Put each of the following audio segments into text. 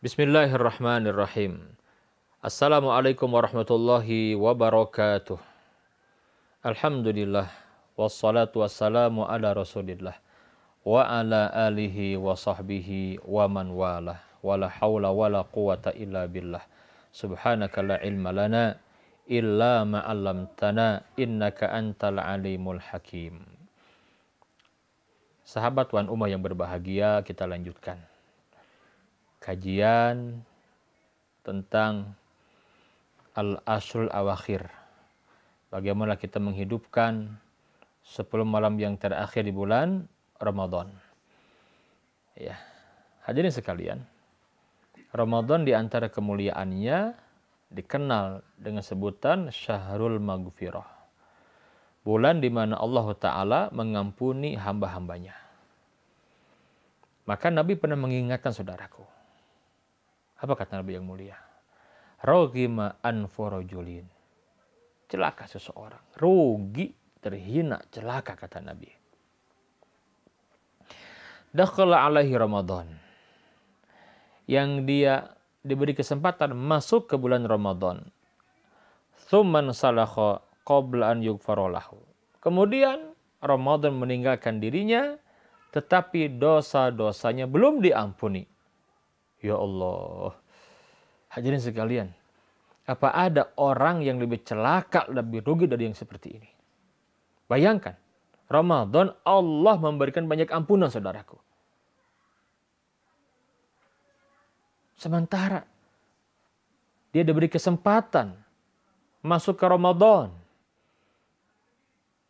Bismillahirrahmanirrahim. Assalamualaikum warahmatullahi wabarakatuh. Alhamdulillah. Wassalatu wassalamu ala rasulillah. Wa ala alihi wa sahbihi wa man walah. Wa la hawla wa la quwata illa billah. Subhanaka la ilma lana illa ma'allamtana innaka antal alimul hakim. Sahabat Wan Ummah yang berbahagia, kita lanjutkan kajian tentang al-ashrul awakhir. Bagaimana kita menghidupkan 10 malam yang terakhir di bulan Ramadan. Ya, hadirin sekalian, Ramadan di antara kemuliaannya dikenal dengan sebutan Syahrul Maghfirah. Bulan di mana Allah Ta'ala mengampuni hamba-hambanya. Maka Nabi pernah mengingatkan saudaraku. Apa kata Nabi yang mulia? Rogima anforojulin. Celaka seseorang. Rugi, terhina, celaka kata Nabi. Dakhala alaihi Ramadan. Yang dia diberi kesempatan masuk ke bulan Ramadan. Thumman salakha qabla an yughfarolahu. Kemudian Ramadan meninggalkan dirinya, tetapi dosa-dosanya belum diampuni. Ya Allah, hadirin sekalian, apa ada orang yang lebih celaka, lebih rugi dari yang seperti ini? Bayangkan, Ramadan Allah memberikan banyak ampunan saudaraku. Sementara dia diberi kesempatan masuk ke Ramadan,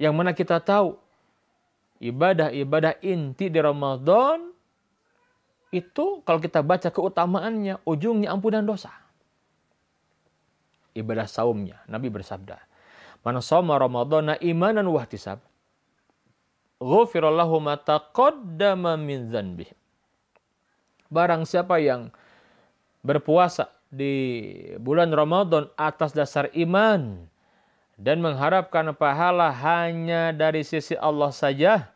yang mana kita tahu ibadah-ibadah inti di Ramadan itu kalau kita baca keutamaannya, ujungnya ampunan dosa. Ibadah saumnya, Nabi bersabda, "Man shoma Ramadhana imanan wa ihtisab, ghufira lahu ma taqaddama min dzanbihi." Barang siapa yang berpuasa di bulan Ramadan atas dasar iman dan mengharapkan pahala hanya dari sisi Allah saja,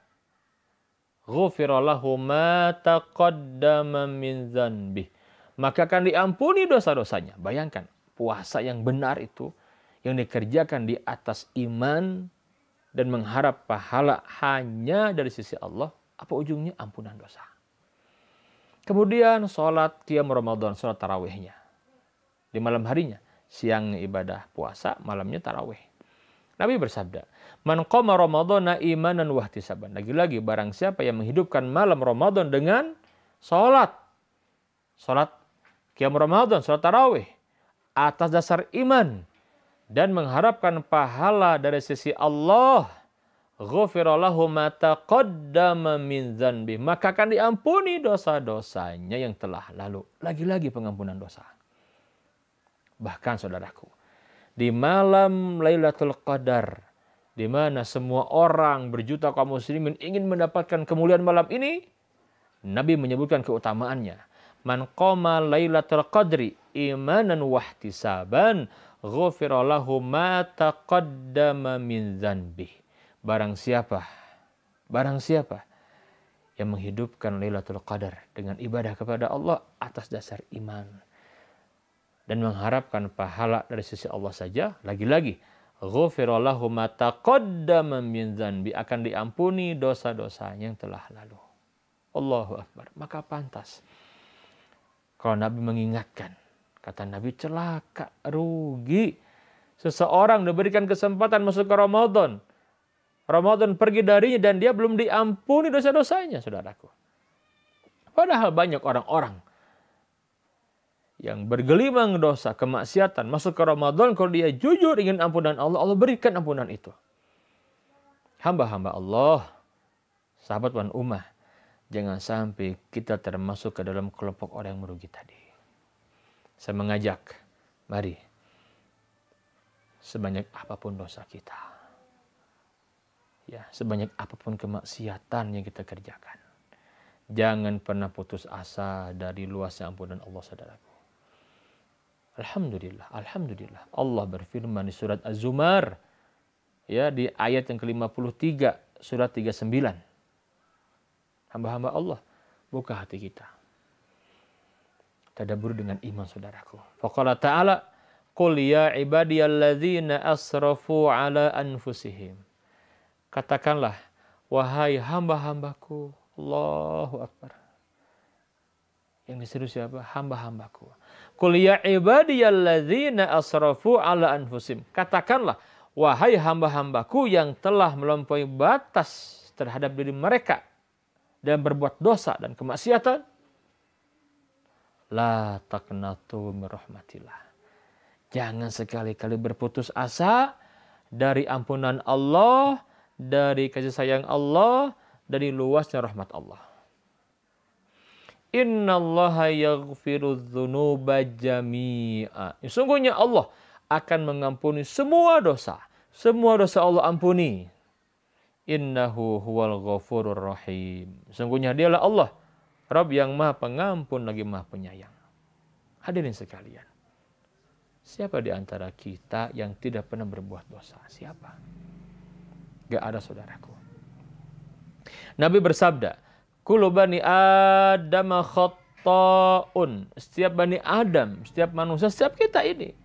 ghufira lahu ma taqaddama min dzanbihi, maka akan diampuni dosa-dosanya. Bayangkan, puasa yang benar itu yang dikerjakan di atas iman dan mengharap pahala hanya dari sisi Allah, apa ujungnya? Ampunan dosa. Kemudian sholat qiyam Ramadan, sholat tarawihnya di malam harinya, siangnya ibadah puasa, malamnya tarawih. Nabi bersabda, "Man qama Ramadhana imanan wa ihtisaban." Lagi-lagi, barang siapa yang menghidupkan malam Ramadan dengan salat qiyam Ramadan, salat tarawih atas dasar iman dan mengharapkan pahala dari sisi Allah, ghufira lahu ma taqaddama min dzanbi, maka akan diampuni dosa-dosanya yang telah lalu. Lagi-lagi pengampunan dosa. Bahkan saudaraku, di malam Lailatul Qadar, di mana semua orang berjuta kaum muslimin ingin mendapatkan kemuliaan malam ini, Nabi menyebutkan keutamaannya. Man qama Lailatul Qadri imanan wa ihtisaban, ghufira lahu ma taqaddama min dzanbihi. Barang siapa yang menghidupkan Lailatul Qadar dengan ibadah kepada Allah atas dasar iman dan mengharapkan pahala dari sisi Allah saja, lagi-lagi ghufira lahu ma taqaddama min dzanbi, akan diampuni dosa-dosanya yang telah lalu. Allahu Akbar. Maka pantas kalau Nabi mengingatkan, kata Nabi, celaka, rugi seseorang diberikan kesempatan masuk ke Ramadan. Ramadan pergi darinya dan dia belum diampuni dosa-dosanya, saudaraku. Padahal banyak orang-orang yang bergelimang dosa, kemaksiatan, masuk ke Ramadan, kalau dia jujur ingin ampunan Allah, Allah berikan ampunan itu. Hamba-hamba Allah, sahabat Wan Ummah, jangan sampai kita termasuk ke dalam kelompok orang yang merugi tadi. Saya mengajak, mari, sebanyak apapun dosa kita, ya, sebanyak apapun kemaksiatan yang kita kerjakan, jangan pernah putus asa dari luasnya ampunan Allah, saudaraku. Alhamdulillah, alhamdulillah. Allah berfirman di surat Az-Zumar, ya, di ayat yang ke-53, surat 39. Hamba-hamba Allah, buka hati kita. Tadabbur dengan iman, saudaraku. Faqala ta'ala, qul ya ibadiyalladzina asrafu ala anfusihim. Katakanlah, wahai hamba-hambaku. Allahu Akbar. Yang diseru siapa? Hamba-hambaku. Qul ya ibadiyalladzina asrafu ala anfusihim. Katakanlah, wahai hamba-hambaku yang telah melampaui batas terhadap diri mereka dan berbuat dosa dan kemaksiatan. La taqnatu min rahmatillah. Jangan sekali-kali berputus asa dari ampunan Allah, dari kasih sayang Allah, dari luasnya rahmat Allah. Innallaha yaghfiru dzunuba jami'a. Sungguhnya Allah akan mengampuni semua dosa. Semua dosa Allah ampuni. Innahu huwal ghafurur rahim. Sungguhnya dialah Allah, Rabb yang maha pengampun lagi maha penyayang. Hadirin sekalian, siapa di antara kita yang tidak pernah berbuat dosa? Siapa? Gak ada, saudaraku. Nabi bersabda, kullu bani Adam khata'un. Setiap bani Adam, setiap manusia, setiap kita ini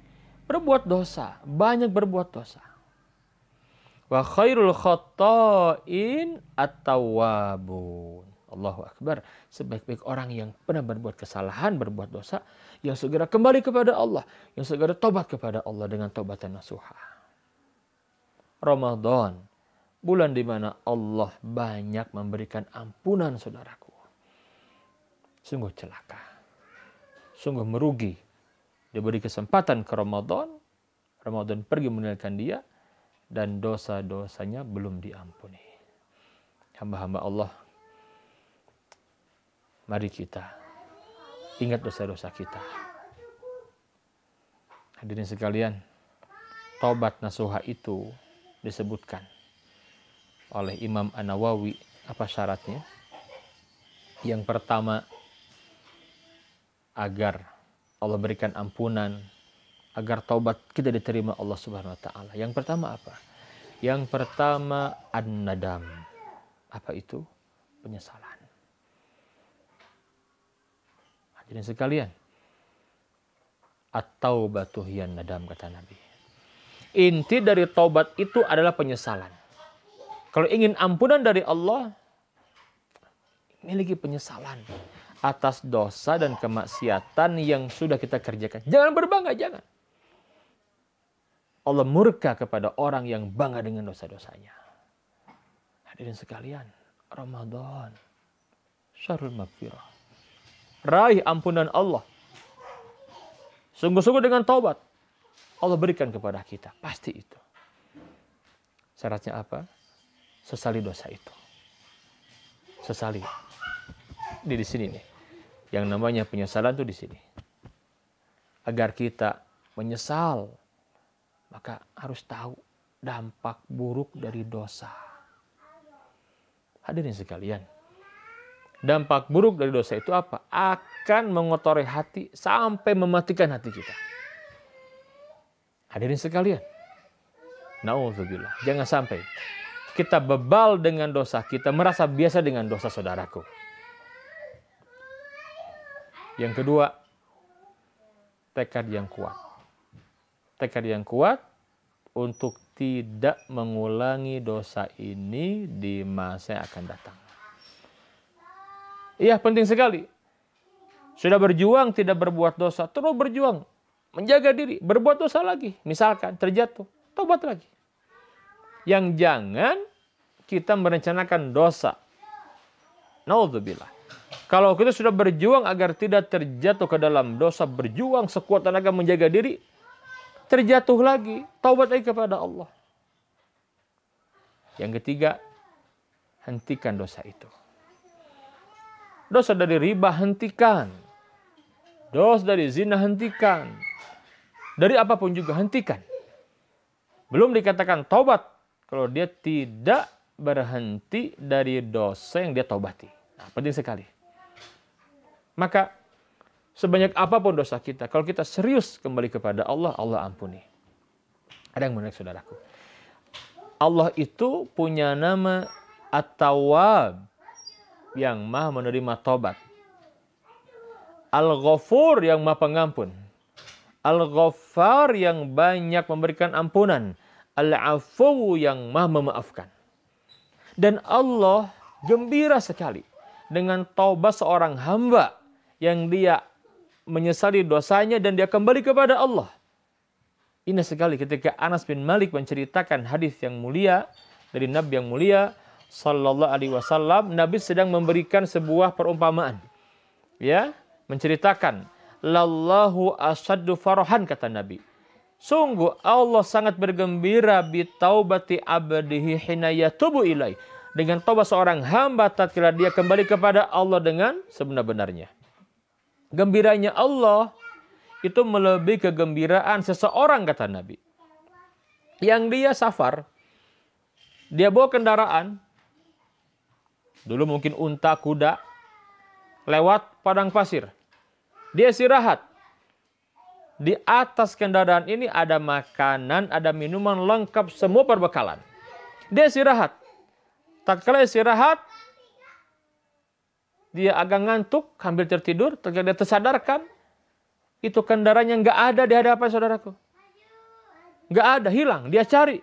berbuat dosa, banyak berbuat dosa. Wa khairul khata'in at-tawwabun. Allahu Akbar. Sebaik-baik orang yang pernah berbuat kesalahan, berbuat dosa, yang segera kembali kepada Allah, yang segera tobat kepada Allah dengan tobatan nasuha. Ramadan, bulan di mana Allah banyak memberikan ampunan, saudaraku. Sungguh celaka. Sungguh merugi. Diberi kesempatan ke Ramadan, Ramadan pergi meninggalkan dia, dan dosa-dosanya belum diampuni. Hamba-hamba Allah, mari kita ingat dosa-dosa kita. Hadirin sekalian, taubat nasuha itu disebutkan oleh Imam An-Nawawi. Apa syaratnya? Yang pertama, agar Allah berikan ampunan, agar taubat kita diterima Allah Subhanahu wa taala. Yang pertama apa? Yang pertama an-nadam. Apa itu? Penyesalan. Hadirin sekalian, at-taubatu hiyan nadam, kata Nabi. Inti dari taubat itu adalah penyesalan. Kalau ingin ampunan dari Allah, miliki penyesalan atas dosa dan kemaksiatan yang sudah kita kerjakan. Jangan berbangga, jangan. Allah murka kepada orang yang bangga dengan dosa-dosanya. Hadirin sekalian, Ramadan, syahrul maghfirah. Raih ampunan Allah. Sungguh-sungguh dengan taubat, Allah berikan kepada kita. Pasti itu. Syaratnya apa? Sesali dosa itu. Sesali. Di sini nih. Yang namanya penyesalan itu di sini. Agar kita menyesal, maka harus tahu dampak buruk dari dosa. Hadirin sekalian, dampak buruk dari dosa itu apa? Akan mengotori hati sampai mematikan hati kita. Hadirin sekalian, na'udzubillah, jangan sampai kita bebal dengan dosa, kita merasa biasa dengan dosa, saudaraku. Yang kedua, tekad yang kuat. Tekad yang kuat untuk tidak mengulangi dosa ini di masa yang akan datang. Iya, penting sekali. Sudah berjuang tidak berbuat dosa, terus berjuang menjaga diri, berbuat dosa lagi. Misalkan terjatuh, tobat lagi. Yang jangan kita merencanakan dosa. Naudzubillah. Kalau kita sudah berjuang agar tidak terjatuh ke dalam dosa, berjuang sekuat tenaga menjaga diri, terjatuh lagi, taubat lagi kepada Allah. Yang ketiga, hentikan dosa itu. Dosa dari riba hentikan. Dosa dari zina hentikan. Dari apapun juga hentikan. Belum dikatakan taubat kalau dia tidak berhenti dari dosa yang dia taubati. Nah, penting sekali. Maka sebanyak apapun dosa kita, kalau kita serius kembali kepada Allah, Allah ampuni. Ada yang menarik, saudaraku. Allah itu punya nama At-Tawwab, yang maha menerima tobat. Al-Ghafur yang Maha Pengampun. Al-Ghaffar yang banyak memberikan ampunan. Al-Afu yang Maha memaafkan. Dan Allah gembira sekali dengan taubat seorang hamba yang dia menyesali dosanya dan dia kembali kepada Allah. Indah sekali ketika Anas bin Malik menceritakan hadis yang mulia dari Nabi yang mulia sallallahu alaihi wasallam. Nabi sedang memberikan sebuah perumpamaan. Ya, menceritakan lallahu asyaddu farahan, kata Nabi. Sungguh Allah sangat bergembira bi taubati abdihi hina yatubu ilai. Dengan taubat seorang hamba tatkala dia kembali kepada Allah dengan sebenar-benarnya. Gembiranya Allah itu melebihi kegembiraan seseorang, kata Nabi. Yang dia safar, dia bawa kendaraan, dulu mungkin unta, kuda, lewat padang pasir. Dia istirahat. Di atas kendaraan ini ada makanan, ada minuman lengkap, semua perbekalan. Dia istirahat. Tatkala istirahat, dia agak ngantuk, hampir tertidur, tatkala dia tersadarkan, itu kendaraannya nggak ada di hadapan saudaraku. Nggak ada, hilang. Dia cari.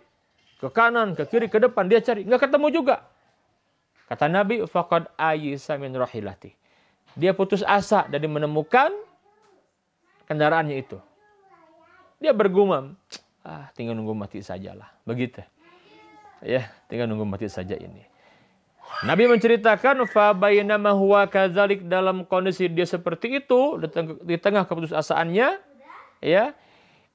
Ke kanan, ke kiri, ke depan, dia cari. Nggak ketemu juga. Kata Nabi, faqad ayisa min rahilati. Dia putus asa dari menemukan kendaraannya itu. Dia bergumam, tinggal nunggu mati sajalah. Begitu. Ya, tinggal nunggu mati saja ini. Nabi menceritakan fa bainama huwa kadzalik, dalam kondisi dia seperti itu di tengah keputusasaannya, ya,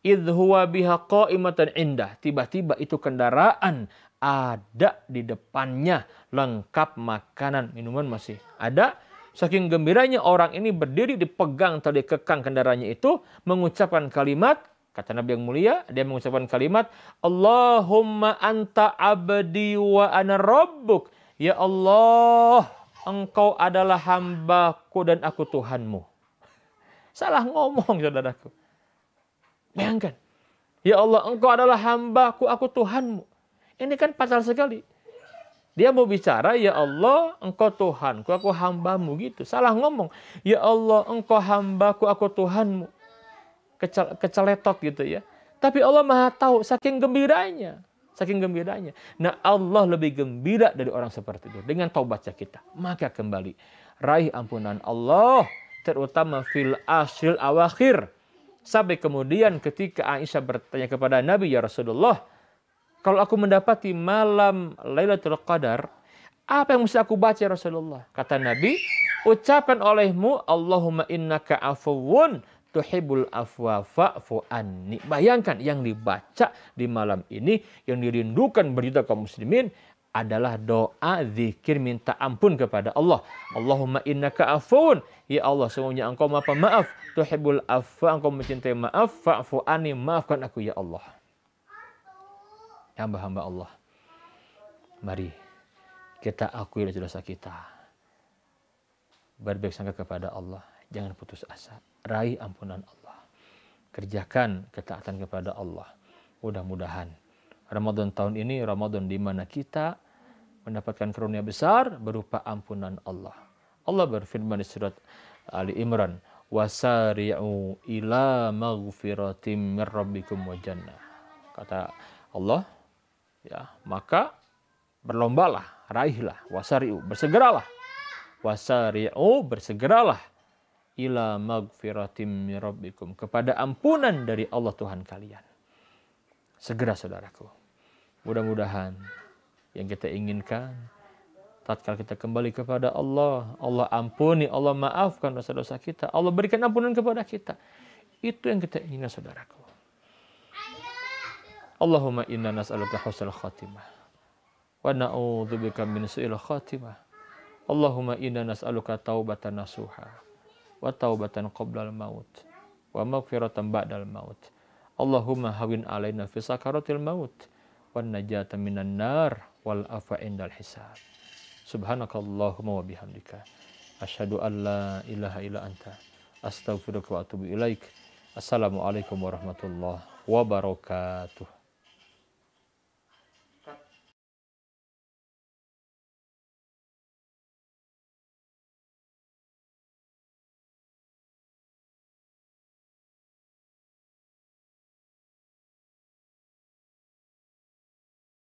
idh huwa biha qa'imatan indah, tiba-tiba itu kendaraan ada di depannya, lengkap makanan, minuman masih ada. Saking gembiranya orang ini berdiri dipegang atau dikekang kendaraannya itu, mengucapkan kalimat, kata Nabi yang mulia, dia mengucapkan kalimat, Allahumma anta abdi wa ana rabbuk. Ya Allah, engkau adalah hambaku dan aku Tuhanmu. Salah ngomong, saudaraku. Bayangkan. Ya Allah, engkau adalah hambaku, aku Tuhanmu. Ini kan fatal sekali. Dia mau bicara, ya Allah, engkau Tuhanku, aku hambamu, gitu. Salah ngomong. Ya Allah, engkau hambaku, aku Tuhanmu. Keceletot gitu ya. Tapi Allah Maha tahu, saking gembiranya. Saking gembiranya. Nah, Allah lebih gembira dari orang seperti itu. Dengan taubatnya kita. Maka kembali. Raih ampunan Allah. Terutama fil asyil awakhir. Sampai kemudian ketika Aisyah bertanya kepada Nabi, ya Rasulullah, kalau aku mendapati malam Lailatul Qadar, apa yang mesti aku baca, Rasulullah? Kata Nabi, ucapkan olehmu, Allahumma innaka afuwun tuhibbul afwa fa'fu anni. Bayangkan yang dibaca di malam ini, yang dirindukan berjuta kaum muslimin, adalah doa, zikir, minta ampun kepada Allah. Allahumma innaka afuwun. Ya Allah, semuanya engkau maha pemaaf. Tuhibbul afwa, engkau mencintai maaf. Fa'fu anni, maafkan aku ya Allah. Hamba-hamba Allah, mari kita akui dosa kita. Berbaik sangka kepada Allah. Jangan putus asa. Raih ampunan Allah. Kerjakan ketaatan kepada Allah. Mudah-mudahan Ramadan tahun ini Ramadan di mana kita mendapatkan karunia besar berupa ampunan Allah. Allah berfirman di surat Ali Imran, wasari'u ila maghfiratim mir rabbikum wa jannah. Kata Allah, ya, maka berlombalah, raihlah, wasari'u, bersegeralah. Wasari'u, bersegeralah, ila magfiratim min rabbikum, kepada ampunan dari Allah Tuhan kalian. Segera, saudaraku. Mudah-mudahan yang kita inginkan, tatkala kita kembali kepada Allah, Allah ampuni, Allah maafkan dosa-dosa kita, Allah berikan ampunan kepada kita. Itu yang kita inginkan, saudaraku. Allahumma inna nas'aluka husnal khatimah wa na'udzubika min su'il khatimah. Allahumma inna nas'aluka taubatan nasuha wa taubatan qabla al-maut wa maghfiratan ba'dal maut. Allahumma hawin alaina fi sakaratil maut wan najata minan nar wal afa indal hisab. Subhanakallahumma wa bihamdika asyhadu an la ilaha illa anta astaghfiruka wa atubu ilaik. Assalamualaikum warahmatullahi wabarakatuh.